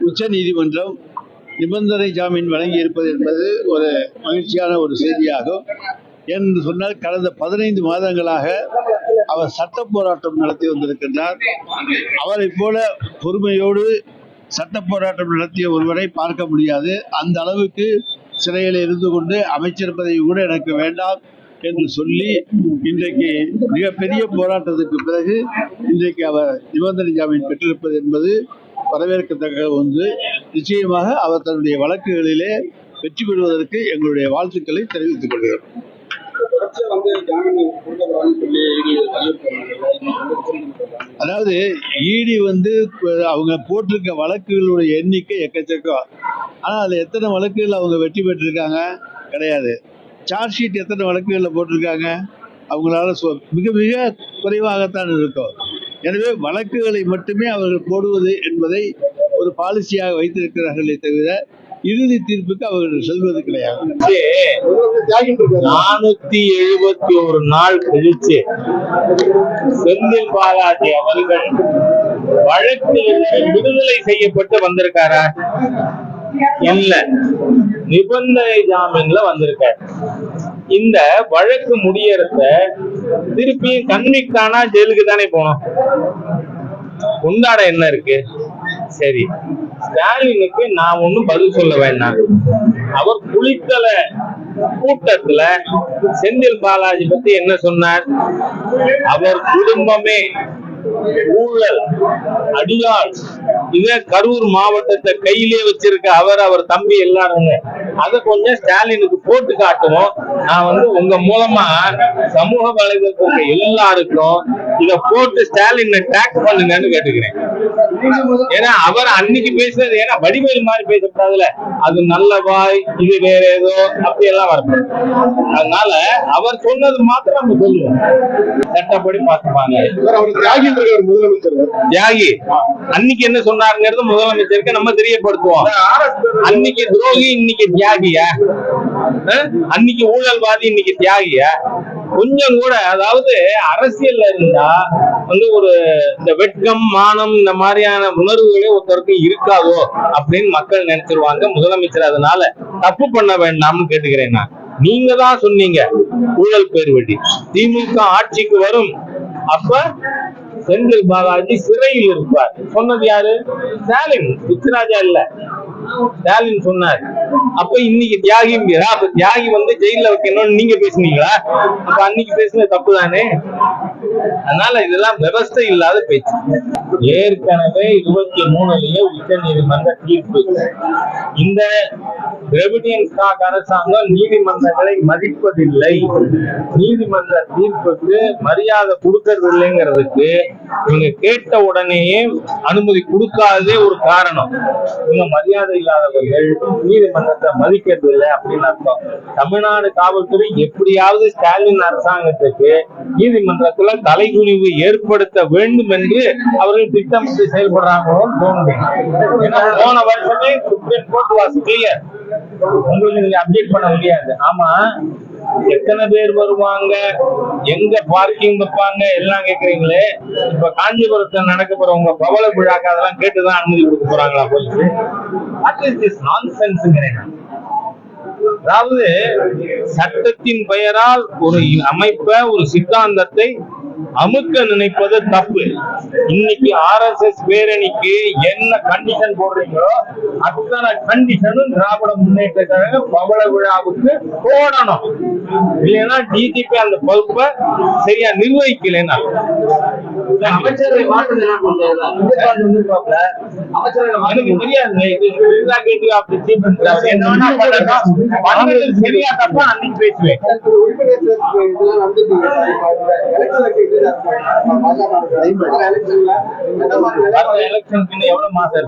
உச்ச நீதிமன்றம் நிபந்தனை ஜாமீன் வழங்கி இருப்பது என்பது ஒரு மகிழ்ச்சியான ஒரு செய்தியாகும். என்று சொன்னால் கடந்த 15 மாதங்களாக அவர் சட்ட போராட்டம் நடத்தி வந்திருக்கின்றார். அவரை போல பொறுமையோடு சட்ட போராட்டம் நடத்திய ஒருவரை பார்க்க முடியாது. அந்த அளவுக்கு சிறையில் இருந்து கொண்டு அமைச்சர் பதவி கூட எனக்கு வேண்டாம் என்று சொல்லி இன்றைக்கு மிகப்பெரிய போராட்டத்துக்கு பிறகு இன்றைக்கு அவர் நிபந்தனை ஜாமீன் பெற்றிருப்பது என்பது வரவேற்கத்தக்க ஒன்று. நிச்சயமாக அவர் தன்னுடைய வழக்குகளிலே வெற்றி பெறுவதற்கு எங்களுடைய வாழ்த்துக்களை தெரிவித்துக் கொள்கிறோம். அதாவது ஈடி அவங்க போட்டிருக்க வழக்குகளுடைய எண்ணிக்கை எக்கச்சக்கம். ஆனால் அதில் எத்தனை வழக்குகள் அவங்க வெற்றி பெற்றிருக்காங்க? கிடையாது. சார்ஜ் ஷீட் எத்தனை வழக்குகளில் போட்டிருக்காங்க? அவங்களால மிக மிக குறைவாகத்தான் இருக்கும். எனவே வழக்குகளை மட்டுமே அவர்கள் போடுவது என்பதை ஒரு பாலிசியாக வைத்திருக்கிறார்களே தவிர இறுதி தீர்ப்புக்கு அவர்கள் செல்வது கிடையாது. 471 நாள் கழிச்சு செந்தில் பாலாஜி அவர்கள் வழக்கில் விடுதலை செய்யப்பட்டு வந்திருக்காரா? இல்ல, நிபந்தனை ஜாமீன்ல வந்திருக்காரு. இந்த வழக்கு முடியறத திருப்பியும் கண்விக்கானா ஜெயிலுக்கு தானே போனோம். கொண்டாட என்ன இருக்கு? சரி, ஸ்டாலினுக்கு நான் ஒண்ணும் பதில் சொல்ல வேண்டாம். அவர் குளித்தல கூட்டத்துல செந்தில் பாலாஜி பத்தி என்ன சொன்னார்? அவர் குடும்பமே ஊழல், அடியாள், இத கரூர் மாவட்டத்தை கையிலே வச்சிருக்க அவர் தம்பி எல்லாருங்க. அத கொஞ்சம் ஸ்டாலினுக்கு போட்டு காட்டுவோம். நான் உங்க மூலமா சமூக வலைதளத்துக்கு எல்லாருக்கும் இத போட்டு ஸ்டாலினை டேக் பண்ணுங்கன்னு கேட்டுக்கிறேன். ஏன்னா அவர் அன்னைக்கு பேசுறது, ஏன்னா வடிவேல் மாதிரி பேசக்கூடாதுல, அது நல்ல வாய், இது வேற ஏதோ அப்படி எல்லாம் வரணும். அதனால அவர் சொன்னது மாத்திரம் நம்ம சொல்லுவோம், சட்டப்படி பார்த்துப்பாங்க. தியாகி அன்னைக்கு என்ன சொன்னாருங்கிறது முதலமைச்சருக்கு நம்ம தெரியப்படுத்துவோம். அன்னைக்கு துரோகி, இன்னைக்கு தியாகியா? அன்னைக்கு ஊழல்வாதி, இன்னைக்கு தியாகியா? கொஞ்சம் கூட, அதாவது அரசியல்ல இருந்தா ஒரு இந்த வெட்கம், மானம், இந்த மாதிரியான உணர்வுகளே ஒருத்தருக்கு இருக்காதோ அப்படின்னு மக்கள் நினைச்சிருவாங்க. முதலமைச்சர் அதனால தப்பு பண்ண வேண்டாம்னு கேட்டுக்கிறேன். நான் நீங்க தான் சொன்னீங்க ஊழல் பேர் வட்டி திமுக ஆட்சிக்கு வரும், அப்ப செந்தில் பாலாஜி சிறையில் இருப்பார். சொன்னது யாரு? ஸ்டாலின், பிச்சராஜா இல்ல, ஸ்டாலின் சொன்னார். அப்ப இன்னைக்கு தியாகி, அப்ப தியாகி ஜெயில வைக்கணும்னு நீங்க பேசுனீங்களா? அப்ப அன்னைக்கு பேசுனது தப்பு தானே. அதனால இதெல்லாம் விவஸ்தை இல்லாத பேச்சு. ஏற்கனவே 23லயே உச்ச நீதிமன்ற தீர்ப்பு. இந்த திராவிடியன் ஸ்டாக் அரசாங்கம் நீதிமன்றங்களை மதிப்பதில்லை, நீதிமன்ற தீர்ப்புக்கு மரியாதை கொடுக்கறது இல்லைங்கிறதுக்கு இவங்க கேட்ட உடனேயே அனுமதி கொடுக்காததே ஒரு காரணம். இவங்க மரியாதை இல்லாதவர்கள், நீதிமன்றத்தை மதிக்கிறது இல்லை அப்படின்னு அர்த்தம். தமிழ்நாடு காவல்துறை எப்படியாவது ஸ்டாலின் அரசாங்கத்துக்கு நீதிமன்றத்துல தலைகுனிவு ஏற்படுத்த வேண்டும் என்று அவர்கள் திட்டமிட்டு செயல்படுறாங்களோன்னு தோணுது. ஏன்னா போன வருஷமே சுப்ரீம் கோர்ட் வாஸ் கிளியர், உங்களுக்கு நீங்க அப்டேட் பண்ண முடியாது. ஆமா, எத்தனை பேர் வருவாங்க, எங்க பார்க்கிங் வைப்பாங்க எல்லாம் கேக்குறீங்களே. இப்ப காஞ்சிபுரத்துல நடக்க போற உங்க பவள விழாக்கு அதெல்லாம் கேட்டுதான் அனுமதி கொடுக்க போறாங்களா போலீஸ்? வாட் இஸ் திஸ் நான்சென்ஸ்ங்கிறேன். அதாவது சட்டத்தின் பெயரால் ஒரு அமைப்பை, ஒரு சித்தாந்தத்தை அமுக்க நினைப்பது தப்பு. இன்னைக்கு RSS பேரணிக்கு என்ன கண்டிஷன் போடுறீங்களோ அத்தனை கண்டிஷனும் திராவிட முன்னேற்ற கழக பவள விழாவுக்கு போடணும். இல்லைன்னா டிஜிபி அந்த பொறுப்பை சரியா நிர்வகிக்கலன்னா அமைச்சரை மாற்றம் சரியா தப்பா அன்னைக்கு பேசுவேன். எலெக்ஷனுக்கு எவ்வளவு மாசம் இருக்கு?